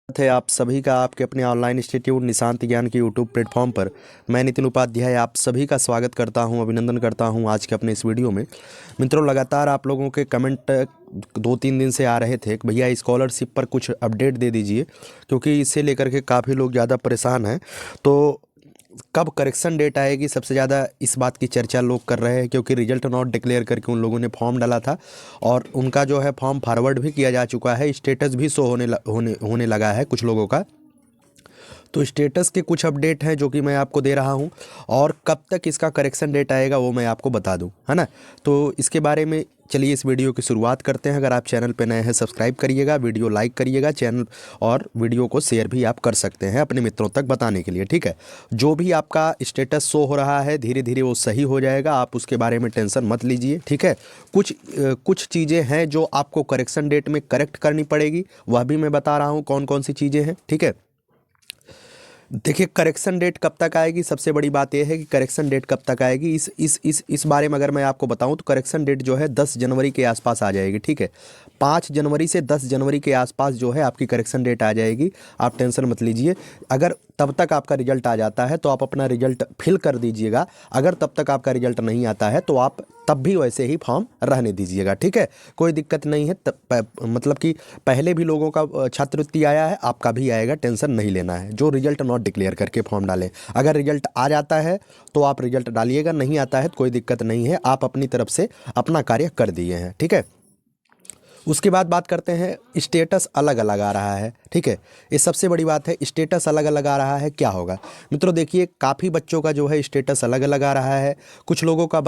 है आप सभी का आपके अपने ऑनलाइन इंस्टीट्यूट निशांत ज्ञान के यूट्यूब प्लेटफॉर्म पर। मैं नितिन उपाध्याय आप सभी का स्वागत करता हूं, अभिनंदन करता हूं आज के अपने इस वीडियो में। मित्रों, लगातार आप लोगों के कमेंट 2-3 दिन से आ रहे थे कि भैया स्कॉलरशिप पर कुछ अपडेट दे दीजिए, क्योंकि इसे लेकर के काफ़ी लोग ज़्यादा परेशान हैं। तो कब करेक्शन डेट आएगी, सबसे ज़्यादा इस बात की चर्चा लोग कर रहे हैं, क्योंकि रिजल्ट नॉट डिक्लेयर करके उन लोगों ने फॉर्म डाला था और उनका जो है फॉर्म फॉरवर्ड भी किया जा चुका है, स्टेटस भी शो होने लगा है कुछ लोगों का। तो स्टेटस के कुछ अपडेट हैं जो कि मैं आपको दे रहा हूं, और कब तक इसका करेक्शन डेट आएगा वो मैं आपको बता दूं, है ना। तो इसके बारे में चलिए इस वीडियो की शुरुआत करते हैं। अगर आप चैनल पे नए हैं सब्सक्राइब करिएगा, वीडियो लाइक करिएगा चैनल, और वीडियो को शेयर भी आप कर सकते हैं अपने मित्रों तक बताने के लिए, ठीक है। जो भी आपका स्टेटस शो हो रहा है धीरे धीरे वो सही हो जाएगा, आप उसके बारे में टेंशन मत लीजिए, ठीक है। कुछ चीज़ें हैं जो आपको करेक्शन डेट में करेक्ट करनी पड़ेगी, वह भी मैं बता रहा हूँ कौन कौन सी चीज़ें हैं, ठीक है। देखिए, करेक्शन डेट कब तक आएगी, सबसे बड़ी बात यह है कि करेक्शन डेट कब तक आएगी। इस बारे में अगर मैं आपको बताऊं तो करेक्शन डेट जो है 10 जनवरी के आसपास आ जाएगी, ठीक है। 5 जनवरी से 10 जनवरी के आसपास जो है आपकी करेक्शन डेट आ जाएगी, आप टेंशन मत लीजिए। अगर तब तक आपका रिजल्ट आ जाता है तो आप अपना रिजल्ट फिल कर दीजिएगा, अगर तब तक आपका रिजल्ट नहीं आता है तो आप तब भी वैसे ही फॉर्म रहने दीजिएगा, ठीक है। कोई दिक्कत नहीं है, मतलब कि पहले भी लोगों का छात्रवृत्ति आया है, आपका भी आएगा, टेंशन नहीं लेना है। जो रिजल्ट नॉट डिक्लेयर करके फॉर्म डालें, अगर रिजल्ट आ जाता है तो आप रिजल्ट डालिएगा, नहीं आता है तो कोई दिक्कत नहीं है, आप अपनी तरफ से अपना कार्य कर दिए हैं, ठीक है। उसके बाद बात करते हैं स्टेटस अलग अलग आ रहा है, ठीक है। ये सबसे बड़ी बात है, स्टेटस अलग अलग आ रहा है, क्या होगा मित्रों। देखिए, काफ़ी बच्चों का जो है स्टेटस अलग अलग आ रहा है, कुछ लोगों का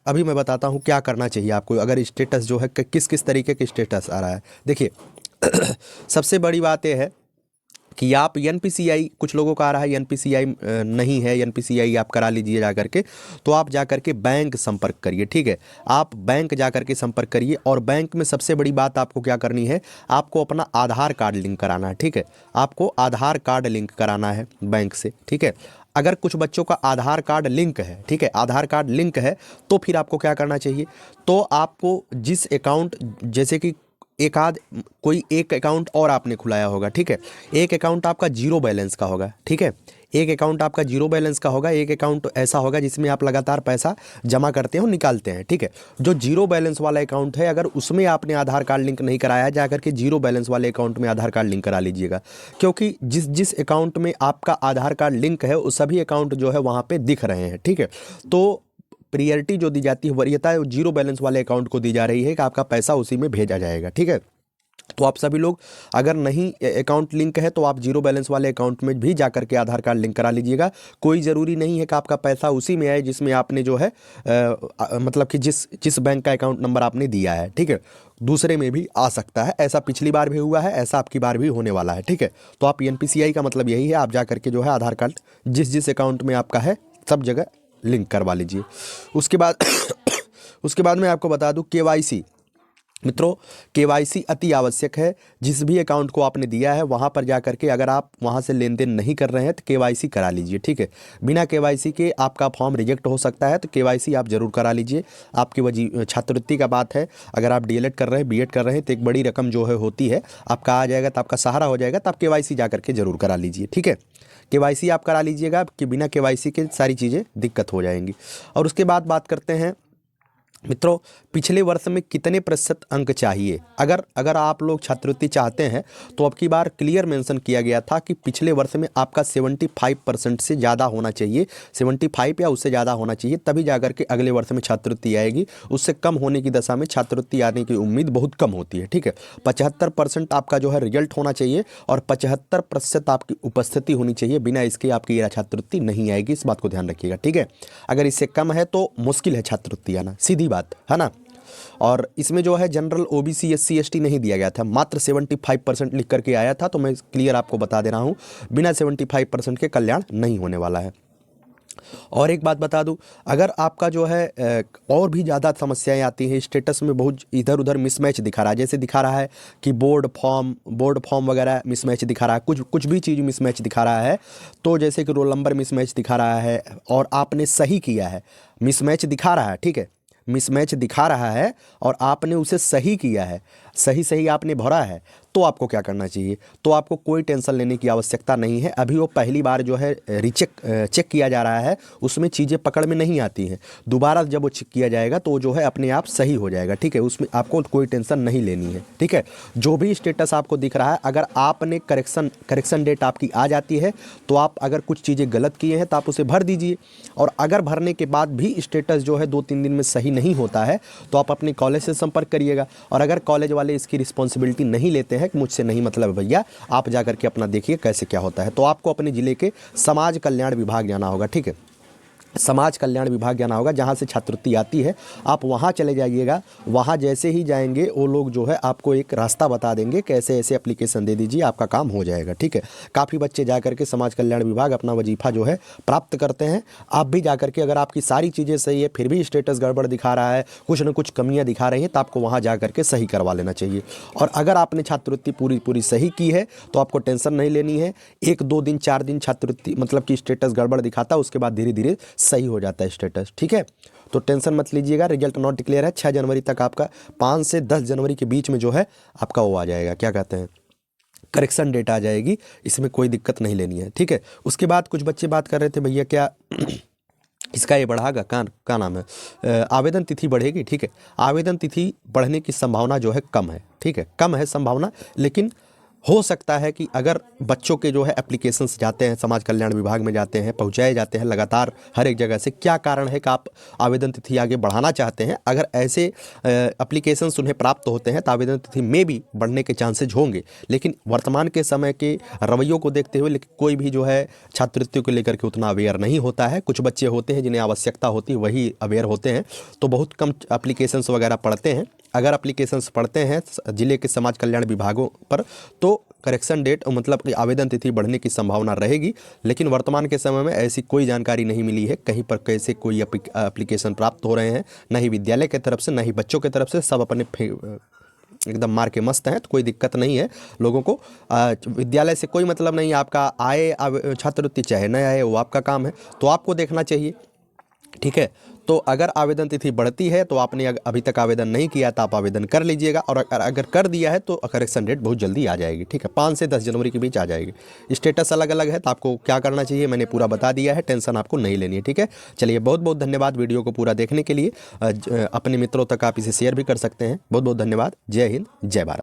अभी मैं बताता हूँ क्या करना चाहिए आपको अगर स्टेटस जो है किस किस तरीके के स्टेटस आ रहा है। देखिए सबसे बड़ी बात यह है कि आप एनपीसीआई, कुछ लोगों का आ रहा है एनपीसीआई नहीं है, एनपीसीआई आप करा लीजिए जा करके। तो आप जा करके बैंक संपर्क करिए, ठीक है। आप बैंक जा करके संपर्क करिए, और बैंक में सबसे बड़ी बात आपको क्या करनी है, आपको अपना आधार कार्ड लिंक कराना है, ठीक है। आपको आधार कार्ड लिंक कराना है बैंक से, ठीक है। अगर कुछ बच्चों का आधार कार्ड लिंक है, ठीक है, आधार कार्ड लिंक है, तो फिर आपको क्या करना चाहिए, तो आपको जिस अकाउंट, जैसे कि कोई एक अकाउंट और आपने खुलाया होगा, ठीक है। एक अकाउंट आपका जीरो बैलेंस का होगा, ठीक है। एक अकाउंट आपका जीरो बैलेंस का होगा, एक अकाउंट ऐसा होगा जिसमें आप लगातार पैसा जमा करते हो, निकालते हैं, ठीक है। जो जीरो बैलेंस वाला अकाउंट है, अगर उसमें आपने आधार कार्ड लिंक नहीं कराया है, जाकर के जीरो बैलेंस वाले अकाउंट में आधार कार्ड लिंक करा लीजिएगा, क्योंकि जिस जिस अकाउंट में आपका आधार कार्ड लिंक है वो सभी अकाउंट जो है वहाँ पे दिख रहे हैं, ठीक है। तो प्रियरिटी जो दी जाती है, वरीयता है, वो जीरो बैलेंस वाले अकाउंट को दी जा रही है कि आपका पैसा उसी में भेजा जाएगा, ठीक है। तो आप सभी लोग, अगर नहीं अकाउंट लिंक है तो आप जीरो बैलेंस वाले अकाउंट में भी जाकर के आधार कार्ड लिंक करा लीजिएगा। कोई ज़रूरी नहीं है कि आपका पैसा उसी में आए जिसमें आपने जो है मतलब कि जिस बैंक का अकाउंट नंबर आपने दिया है, ठीक है। दूसरे में भी आ सकता है, ऐसा पिछली बार भी हुआ है, ऐसा आपकी बार भी होने वाला है, ठीक है। तो आप एनपीसीआई का मतलब यही है, आप जा करके जो है आधार कार्ड जिस जिस अकाउंट में आपका है सब जगह लिंक करवा लीजिए। उसके बाद उसके बाद मैं आपको बता दूं केवाईसी। मित्रों, केवाईसी अति आवश्यक है। जिस भी अकाउंट को आपने दिया है वहाँ पर जा करके, अगर आप वहाँ से लेन देन नहीं कर रहे हैं तो केवाईसी करा लीजिए, ठीक है। बिना केवाईसी के आपका फॉर्म रिजेक्ट हो सकता है, तो केवाईसी आप जरूर करा लीजिए। आपकी वजह छात्रवृत्ति का बात है, अगर आप डीएलएड कर रहे हैं, बीएड कर रहे हैं, तो एक बड़ी रकम जो है होती है, आपका आ जाएगा तो आपका सहारा हो जाएगा, तो आप केवाईसी जा करके जरूर करा लीजिए, ठीक है। केवाईसी आप करा लीजिएगा, कि बिना केवाईसी के सारी चीज़ें दिक्कत हो जाएंगी। और उसके बाद बात करते हैं मित्रों, पिछले वर्ष में कितने प्रतिशत अंक चाहिए। अगर अगर आप लोग छात्रवृत्ति चाहते हैं तो अब की बार क्लियर मेंशन किया गया था कि पिछले वर्ष में आपका 75% से ज़्यादा होना चाहिए, 75 या उससे ज़्यादा होना चाहिए, तभी जाकर के अगले वर्ष में छात्रवृत्ति आएगी। उससे कम होने की दशा में छात्रवृत्ति आने की उम्मीद बहुत कम होती है, ठीक है। 75% आपका जो है रिजल्ट होना चाहिए, और 75% आपकी उपस्थिति होनी चाहिए, बिना इसके आपकी छात्रवृत्ति नहीं आएगी, इस बात को ध्यान रखिएगा, ठीक है। अगर इससे कम है तो मुश्किल है छात्रवृत्ति आना, सीधी बात है ना। और इसमें जो है जनरल ओबीसी एससी एसटी नहीं दिया गया था, मात्र 75% लिख करके आया था। तो मैं क्लियर आपको बता दे रहा हूँ, बिना 75% के कल्याण नहीं होने वाला है। और एक बात बता दूं, अगर आपका जो है और भी ज़्यादा समस्याएं आती हैं, स्टेटस में बहुत इधर उधर मिसमैच दिखा रहा है, जैसे दिखा रहा है कि बोर्ड फॉर्म वगैरह मिसमैच दिखा रहा है, कुछ भी चीज़ मिसमैच दिखा रहा है, तो जैसे कि रोल नंबर मिसमैच दिखा रहा है और आपने सही किया है, मिसमैच दिखा रहा है, ठीक है, मिसमैच दिखा रहा है और आपने उसे सही किया है, सही आपने भरा है, तो तो आपको क्या करना चाहिए? तो आपको कोई टेंशन लेने की आवश्यकता नहीं है। अभी वो पहली बार जो है चेक किया जा रहा है, उसमें चीज़ें पकड़ में नहीं आती हैं। दोबारा जब वो चेक किया जाएगा तो जो है अपने आप सही हो जाएगा, ठीक है। उसमें आपको कोई टेंशन नहीं लेनी है, ठीक है। जो भी स्टेटस आपको दिख रहा है, अगर आपने करेक्शन डेट आपकी आ जाती है तो आप अगर कुछ चीज़ें गलत किए हैं तो आप उसे भर दीजिए। और अगर भरने के बाद भी स्टेटस जो है 2-3 दिन में सही नहीं होता है तो आप अपने कॉलेज से संपर्क करिएगा। और अगर कॉलेज वाले इसकी रिस्पॉन्सिबिलिटी नहीं लेते हैं कि मुझसे नहीं मतलब भैया, आप जा करके अपना देखिए कैसे क्या होता है, तो आपको अपने ज़िले के समाज कल्याण विभाग जाना होगा, ठीक है। समाज कल्याण विभाग जाना होगा, जहाँ से छात्रवृत्ति आती है आप वहाँ चले जाइएगा। वहाँ जैसे ही जाएंगे वो लोग जो है आपको एक रास्ता बता देंगे, कैसे ऐसे एप्लीकेशन दे दीजिए, आपका काम हो जाएगा, ठीक है। काफ़ी बच्चे जा करके समाज कल्याण विभाग अपना वजीफ़ा जो है प्राप्त करते हैं। आप भी जा करके, अगर आपकी सारी चीज़ें सही है फिर भी स्टेटस गड़बड़ दिखा रहा है, कुछ न कुछ कमियाँ दिखा रही हैं, तो आपको वहाँ जा करके सही करवा लेना चाहिए। और अगर आपने छात्रवृत्ति पूरी सही की है तो आपको टेंशन नहीं लेनी है। 1-2 दिन 4 दिन छात्रवृत्ति मतलब कि स्टेटस गड़बड़ दिखाता है, उसके बाद धीरे धीरे सही हो जाता है स्टेटस, ठीक है। तो टेंशन मत लीजिएगा। रिजल्ट नॉट डिक्लेयर है, 6 जनवरी तक आपका, 5 से 10 जनवरी के बीच में जो है आपका वो आ जाएगा, क्या कहते हैं, करेक्शन डेट आ जाएगी। इसमें कोई दिक्कत नहीं लेनी है, ठीक है। उसके बाद कुछ बच्चे बात कर रहे थे, भैया क्या इसका ये बढ़ागा, क्या नाम है, आवेदन तिथि बढ़ेगी, ठीक है। आवेदन तिथि बढ़ने की संभावना जो है कम है, ठीक है, कम है संभावना। लेकिन हो सकता है कि अगर बच्चों के जो है एप्लीकेशंस जाते हैं, समाज कल्याण विभाग में जाते हैं, पहुंचाए जाते हैं लगातार हर एक जगह से, क्या कारण है कि आप आवेदन तिथि आगे बढ़ाना चाहते हैं। अगर ऐसे एप्लीकेशंस उन्हें प्राप्त होते हैं तो आवेदन तिथि में भी बढ़ने के चांसेज होंगे। लेकिन वर्तमान के समय के रवैयों को देखते हुए लेकिन कोई भी जो है छात्रवृत्ति को लेकर के उतना अवेयर नहीं होता है। कुछ बच्चे होते हैं जिन्हें आवश्यकता होती है, वही अवेयर होते हैं, तो बहुत कम एप्लीकेशंस वगैरह पढ़ते हैं। अगर एप्लीकेशंस पढ़ते हैं जिले के समाज कल्याण विभागों पर तो करेक्शन डेट मतलब कि आवेदन तिथि बढ़ने की संभावना रहेगी। लेकिन वर्तमान के समय में ऐसी कोई जानकारी नहीं मिली है कहीं पर कैसे कोई एप्लीकेशन प्राप्त हो रहे हैं, न ही विद्यालय की तरफ से न ही बच्चों की तरफ से। सब अपने एकदम मार के मस्त हैं, तो कोई दिक्कत नहीं है लोगों को। विद्यालय से कोई मतलब नहीं, आपका आए छात्रवृत्ति चाहे न आए वो आपका काम है, तो आपको देखना चाहिए, ठीक है। तो अगर आवेदन तिथि बढ़ती है तो आपने अभी तक आवेदन नहीं किया तो आप आवेदन कर लीजिएगा। और अगर कर दिया है तो करेक्शन डेट बहुत जल्दी आ जाएगी, ठीक है, 5 से 10 जनवरी के बीच आ जाएगी। स्टेटस अलग अलग है तो आपको क्या करना चाहिए मैंने पूरा बता दिया है, टेंशन आपको नहीं लेनी है, ठीक है। चलिए, बहुत बहुत धन्यवाद वीडियो को पूरा देखने के लिए। अपने मित्रों तक आप इसे शेयर भी कर सकते हैं। बहुत बहुत धन्यवाद। जय हिंद, जय भारत।